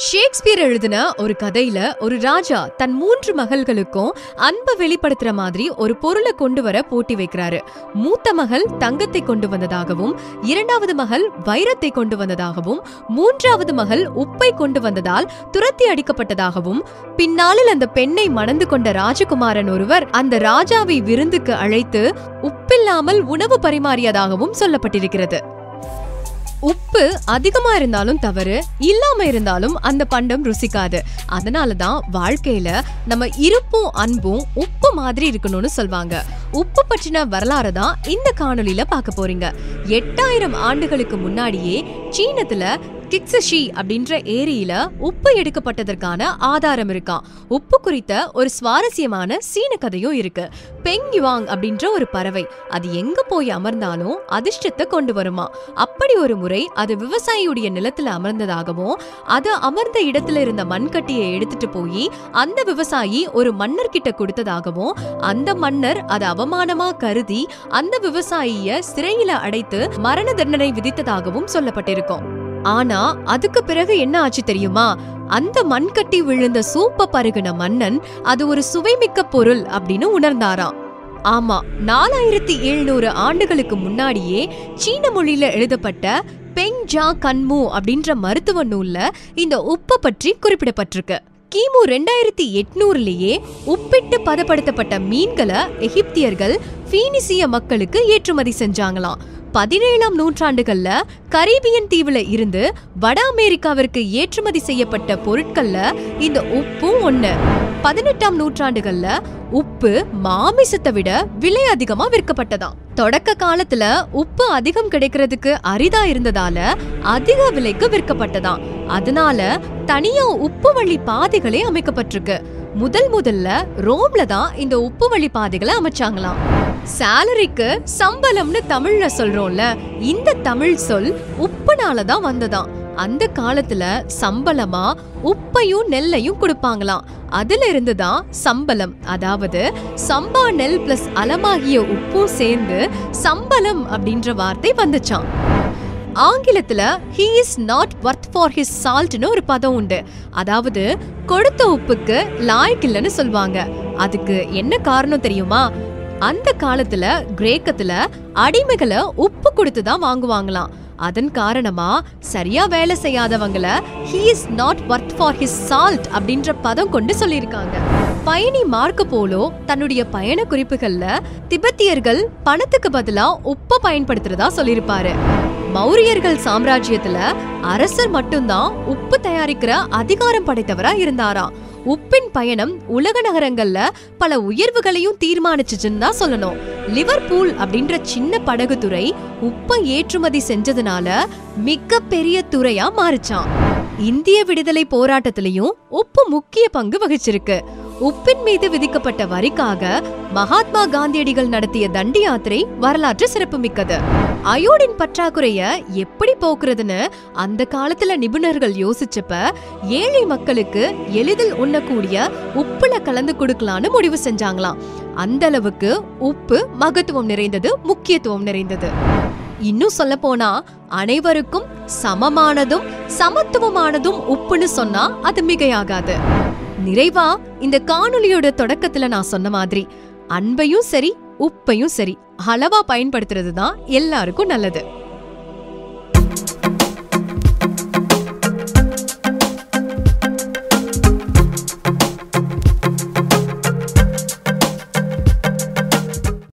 Shakespeare எழுதின ஒரு கதையில ஒரு ராஜா தன் 3 மகள்களுக்கும் அன்பை வெளிப்படுத்துற மாதிரி ஒரு பொருளை கொண்டு வர போட்டி வைக்கிறாரு. மூத்த மகள் தங்கத்தை கொண்டு வந்ததாகவும், 2வது மகள் வைரத்தை கொண்டு வந்ததாகவும், 3வது மகள் உப்பை கொண்டு வந்ததால் துரத்தி அடிக்கப்பட்டதாகவும், பின்னாளில் அந்த பெண்ணை மணந்து கொண்ட ராஜகுமாரன் ஒருவர் அந்த ராஜாவை விருந்துக்கு அழைத்து உப்பில்லாமல் உணவு பரிமாறியதாகவும் சொல்லப்பட்டிருக்கிறது. உப்பு அதிகமா இருந்தாலும் தவறு, இல்லாம இருந்தாலும் அந்த பண்டம் ருசிக்காது. அதனாலதான் வாழ்க்கையில நம்ம இருப்பும் அன்பும் உப்பு மாதிரி இருக்கணும்னு சொல்வாங்க. உப்பு பற்றின வரலாறு தான் இந்த காணொலியில பார்க்க போறீங்க. 8000 ஆண்டுகளுக்கு முன்னாடியே சீனத்துல கிக்ஸஷி அப்படின்ற ஏரியில உப்பு எடுக்கப்பட்டதற்கான ஆதாரம் இருக்காம். உப்பு குறித்த ஒரு சுவாரஸ்யமான சீன கதையும் இருக்கு. பெங் யுவாங் அப்படின்ற ஒரு பறவை அது எங்க போய் அமர்ந்தாலும் அதிர்ஷ்டத்தை கொண்டு வருமா. அப்படி ஒரு முறை அது விவசாயியுடைய நிலத்துல அமர்ந்ததாகவும், அது அமர்ந்த இடத்துல இருந்த மண்கட்டியை எடுத்துட்டு போய் அந்த விவசாயி ஒரு மன்னர் கிட்ட கொடுத்ததாகவும், அந்த மன்னர் அதை அவமானமா கருதி அந்த விவசாயிய சிறையில அடைத்து மரண தண்டனை விதித்ததாகவும் சொல்லப்பட்டிருக்கும். ஆனா அதுக்கு பிறகு என்ன ஆச்சு தெரியுமா? அந்த மண்கட்டி விழுந்த சூப்ப பருகின மன்னன் அது ஒரு சுவைமிக்க பொருள் அப்படின்னு உணர்ந்தாராம். ஆமா, 4700 ஆண்டுகளுக்கு முன்னாடியே சீன மொழியில எழுதப்பட்ட பெங் ஜா கன்மு அப்படின்ற மருத்துவ நூல்ல இந்த உப்பை பற்றி குறிப்பிடப்பட்டிருக்கு. கிமு 2800லேயே உப்பிட்டு பதப்படுத்தப்பட்ட மீன்களை எகிப்தியர்கள் பீனிசிய மக்களுக்கு ஏற்றுமதி செஞ்சாங்களாம். 17ஆம் நூற்றாண்டுகள்ல கரீபியன் தீவுல இருந்து வட அமெரிக்காவிற்கு ஏற்றுமதி செய்யப்பட்ட பொருட்கள்ல இந்த உப்பும் ஒண்ணு. 18ஆம் நூற்றாண்டுகள்ல உப்பு மாமிசத்தை விட விலை அதிகமா விற்கப்பட்டதாம். தொடக்க காலத்துல உப்பு அதிகம் கிடைக்கிறதுக்கு அரிதா இருந்ததால அதிக விலைக்கு விற்கப்பட்டதாம். அதனால தனியா உப்பு வழி பாதைகளே அமைக்கப்பட்டிருக்கு. முதல்ல ரோம்ல தான் இந்த உப்பு வழி பாதைகளை அமைச்சாங்களாம். சாலரிக்கு சம்பளம்னு தமிழ்ல சொல்றோம்ல, இந்த தமிழ் சொல் உப்புனாலதான் வந்ததாம். அந்த காலத்துல சம்பளமா உப்பையும் நெல்லையும் கொடுப்பாங்களாம். அதுல இருந்துதான் சம்பளம், அதாவது சம்பா நெல் பிளஸ் அலமாகிய உப்பும் சேர்ந்து சம்பளம் அப்படின்ற வார்த்தை வந்துச்சாம். ஆங்கிலத்துல he is not worth for his saltனு ஒரு பதம் உண்டு. அதாவது கொடுத்த உப்புக்கு லாய்க்கில்லைன்னு சொல்வாங்க. அதுக்கு என்ன காரணம் தெரியுமா? அந்த காலத்துல கிரேக்கத்துல அடிமைகளை உப்பு கொடுத்துதான் வாங்குவாங்களாம். அதன் காரணமா சரியா வேலை செய்யாதவங்கள he is not worth for his salt அப்படின்ற பதம் கொண்டு சொல்லியிருக்காங்க. பயணி மார்க்கோ போலோ தன்னுடைய பயண குறிப்புகள்ல திபெத்தியர்கள் பணத்துக்கு பதிலா உப்பை பயன்படுத்துறதா சொல்லியிருப்பாரு. மௌரியர்கள் சாம்ராஜ்யத்துல அரசர் மட்டும்தான் உப்பு தயாரிக்கிற அதிகாரம் படைத்தவரா இருந்தாராம். உப்பின் பயணம் உலக நகரங்கள்ல பல உயர்வுகளையும் தீர்மானிச்சுன்னு தான் சொல்லணும். லிவர்பூல் அப்படின்ற சின்ன படகு துறை உப்பை ஏற்றுமதி செஞ்சதுனால மிக பெரிய துறையா மாறிச்சான். இந்திய விடுதலை போராட்டத்திலையும் உப்பு முக்கிய பங்கு வகிச்சிருக்கு. உப்பின் மீது விதிக்கப்பட்ட வரிக்காக மகாத்மா காந்தியடிகள் நடத்திய தண்டி யாத்திரை வரலாற்று சிறப்புமிக்கது. அயோடின் பற்றாக்குறைய எப்படி போக்குறதுன்னு அந்த காலத்துல நிபுணர்கள் யோசிச்சப்ப ஏழை மக்களுக்கு எளிதில் உண்ணக்கூடிய உப்புல கலந்து கொடுக்கலான்னு முடிவு செஞ்சாங்களாம். அந்த அளவுக்கு உப்பு மகத்துவம் நிறைந்தது, முக்கியத்துவம் நிறைந்தது. இன்னும் சொல்ல போனா அனைவருக்கும் சமமானதும் சமத்துவமானதும் உப்புன்னு சொன்னா அது மிகையாகாது. நிறைவா இந்த காணொலியோட தொடக்கத்துல நான் சொன்ன மாதிரி அன்பையும் சரி உப்பையும் சரி அளவா பயன்படுத்துறது தான் எல்லாருக்கும் நல்லது.